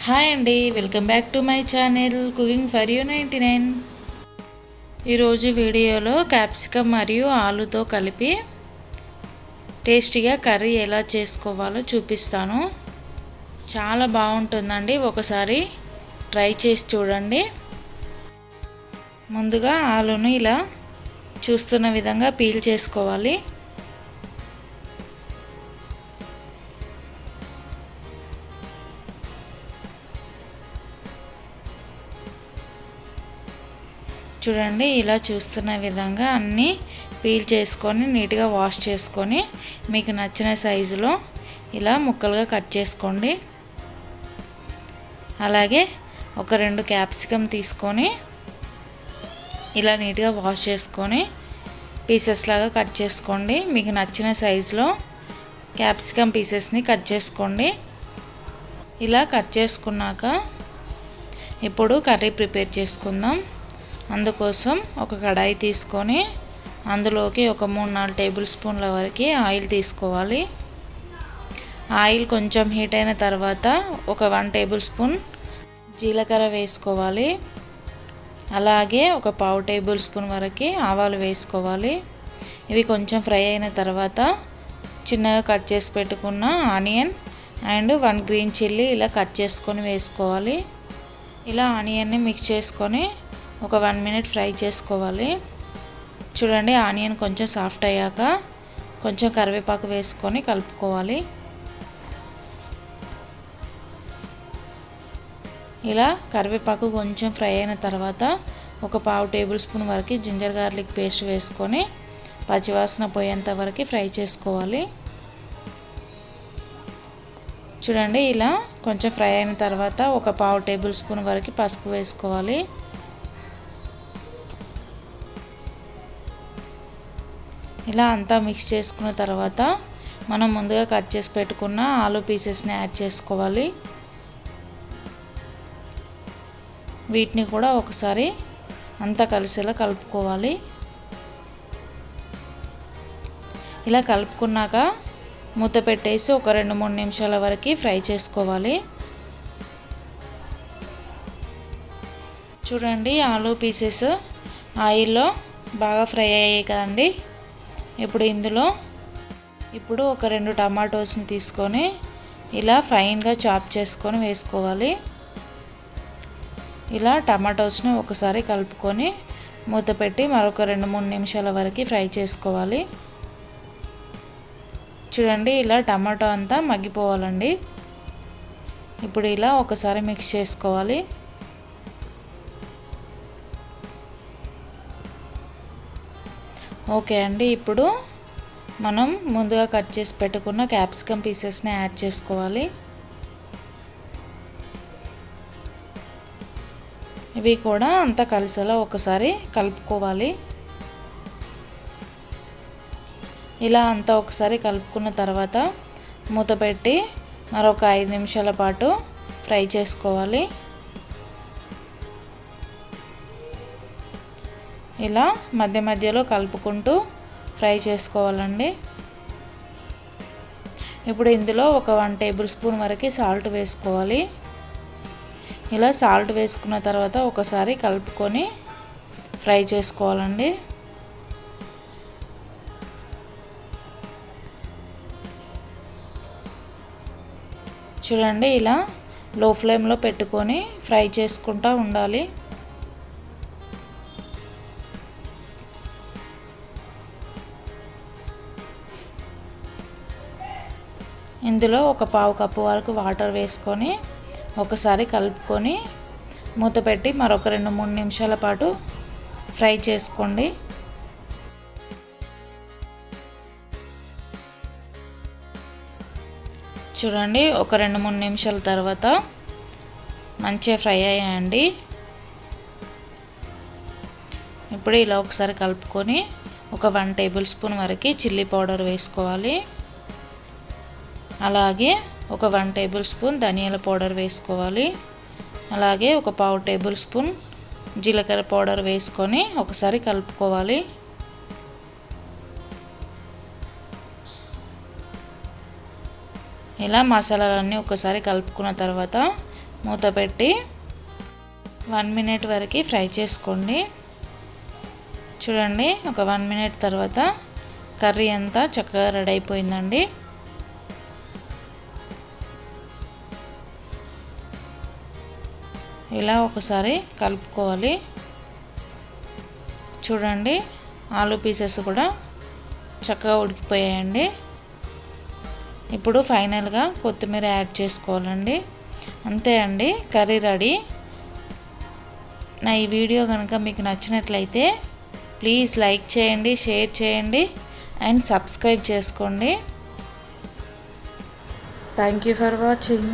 Hi అండి, welcome back to my channel cooking for you 99. ఈరోజు వీడియోలో క్యాప్సికమ్ మరియు ఆలుతో కలిపి టేస్టీగా కర్రీ ఎలా చేసుకోవాలో చూపిస్తాను. చాలా బాగుంటుందండి, ఒకసారి ట్రై చేసి చూడండి. ముందుగా ఆలును ఇలా చూస్తున్న విధంగా పీల్ చేసుకోవాలి. చూడండి, ఇలా చూస్తున్న విధంగా అన్నీ పీల్ చేసుకొని నీట్గా వాష్ చేసుకొని మీకు నచ్చిన సైజులో ఇలా ముక్కలుగా కట్ చేసుకోండి. అలాగే ఒక 2 క్యాప్సికమ్ తీసుకొని ఇలా నీట్గా వాష్ చేసుకొని పీసెస్ లాగా కట్ చేసుకోండి. మీకు నచ్చిన సైజులో క్యాప్సికమ్ పీసెస్ని కట్ చేసుకోండి. ఇలా కట్ చేసుకున్నాక ఇప్పుడు కర్రీ ప్రిపేర్ చేసుకుందాం. అందుకోసం ఒక కడాయి తీసుకొని అందులోకి ఒక 3-4 టేబుల్ స్పూన్ల వరకు ఆయిల్ తీసుకోవాలి. ఆయిల్ కొంచెం హీట్ అయిన తర్వాత ఒక 1 టేబుల్ స్పూన్ జీలకర్ర వేసుకోవాలి. అలాగే ఒక 1/2 టేబుల్ స్పూన్ వరకు ఆవాలు వేసుకోవాలి. ఇవి కొంచెం ఫ్రై అయిన తర్వాత చిన్నగా కట్ చేసి పెట్టుకున్న ఆనియన్ అండ్ 1 గ్రీన్ చిల్లీ ఇలా కట్ చేసుకొని వేసుకోవాలి. ఇలా ఆనియన్ని మిక్స్ చేసుకొని ఒక 1 మినిట్ ఫ్రై చేసుకోవాలి. చూడండి, ఆనియన్ కొంచెం సాఫ్ట్ అయ్యాక కొంచెం కరివేపాకు వేసుకొని కలుపుకోవాలి. ఇలా కరివేపాకు కొంచెం ఫ్రై అయిన తర్వాత ఒక 1/2 టేబుల్ స్పూన్ వరకు జింజర్ గార్లిక్ పేస్ట్ వేసుకొని పచ్చివాసన పోయేంత వరకు ఫ్రై చేసుకోవాలి. చూడండి, ఇలా కొంచెం ఫ్రై అయిన తర్వాత ఒక 1/2 టేబుల్ స్పూన్ వరకు పసుపు వేసుకోవాలి. ఇలా అంతా మిక్స్ చేసుకున్న తర్వాత మనం ముందుగా కట్ చేసి పెట్టుకున్న ఆలు పీసెస్ని యాడ్ చేసుకోవాలి. వీటిని కూడా ఒకసారి అంతా కలిసేలా కలుపుకోవాలి. ఇలా కలుపుకున్నాక మూత పెట్టేసి ఒక 2-3 నిమిషాల వరకు ఫ్రై చేసుకోవాలి. చూడండి, ఆలు పీసెస్ ఆయిల్లో బాగా ఫ్రై అయ్యాయి కదండి. ఇప్పుడు ఒక 2 టమాటోస్ని తీసుకొని ఇలా ఫైన్గా చాప్ చేసుకొని వేసుకోవాలి. ఇలా టమాటోస్ని ఒకసారి కలుపుకొని మూత పెట్టి మరొక 2-3 నిమిషాల వరకు ఫ్రై చేసుకోవాలి. చూడండి, ఇలా టమాటో అంతా మగ్గిపోవాలండి. ఇప్పుడు ఇలా ఒకసారి మిక్స్ చేసుకోవాలి. ఓకే అండి, ఇప్పుడు మనం ముందుగా కట్ చేసి పెట్టుకున్న క్యాప్సికమ్ పీసెస్ని యాడ్ చేసుకోవాలి. ఇవి కూడా అంతా కలిసేలా ఒకసారి కలుపుకోవాలి. ఇలా అంతా ఒకసారి కలుపుకున్న తర్వాత మూత పెట్టి మరొక 5 నిమిషాల పాటు ఫ్రై చేసుకోవాలి. ఇలా మధ్య మధ్యలో కలుపుకుంటూ ఫ్రై చేసుకోవాలండి. ఇప్పుడు ఇందులో ఒక 1 టేబుల్ స్పూన్ వరకు సాల్ట్ వేసుకోవాలి. ఇలా సాల్ట్ వేసుకున్న తర్వాత ఒకసారి కలుపుకొని ఫ్రై చేసుకోవాలండి. చూడండి, ఇలా లో ఫ్లేమ్లో పెట్టుకొని ఫ్రై చేసుకుంటూ ఉండాలి. ఇందులో ఒక 1/2 కప్పు వరకు వాటర్ వేసుకొని ఒకసారి కలుపుకొని మూత పెట్టి మరొక 2-3 నిమిషాల పాటు ఫ్రై చేసుకోండి. చూడండి, ఒక 2-3 నిమిషాల తర్వాత మంచిగా ఫ్రై అయ్యాయండి. ఇప్పుడు ఇలా ఒకసారి కలుపుకొని ఒక 1 టేబుల్ స్పూన్ వరకు చిల్లీ పౌడర్ వేసుకోవాలి. అలాగే ఒక 1 టేబుల్ స్పూన్ ధనియాల పౌడర్ వేసుకోవాలి. అలాగే ఒక 1/2 టేబుల్ స్పూన్ జీలకర్ర పౌడర్ వేసుకొని ఒకసారి కలుపుకోవాలి. ఇలా మసాలాలన్నీ ఒకసారి కలుపుకున్న తర్వాత మూత పెట్టి 1 మినిట్ వరకు ఫ్రై చేసుకోండి. చూడండి, ఒక 1 మినిట్ తర్వాత కర్రీ అంతా చక్కగా రెడీ అయిపోయిందండి. ఇలా ఒకసారి కలుపుకోవాలి. చూడండి, ఆలు పీసెస్ కూడా చక్కగా ఉడికిపోయాయండి. ఇప్పుడు ఫైనల్గా కొత్తిమీర యాడ్ చేసుకోవాలండి. అంతే అండి, కర్రీ రెడీ. నా ఈ వీడియో కనుక మీకు నచ్చినట్లయితే ప్లీజ్ లైక్ చేయండి, షేర్ చేయండి అండ్ సబ్స్క్రైబ్ చేసుకోండి. Thank you for watching.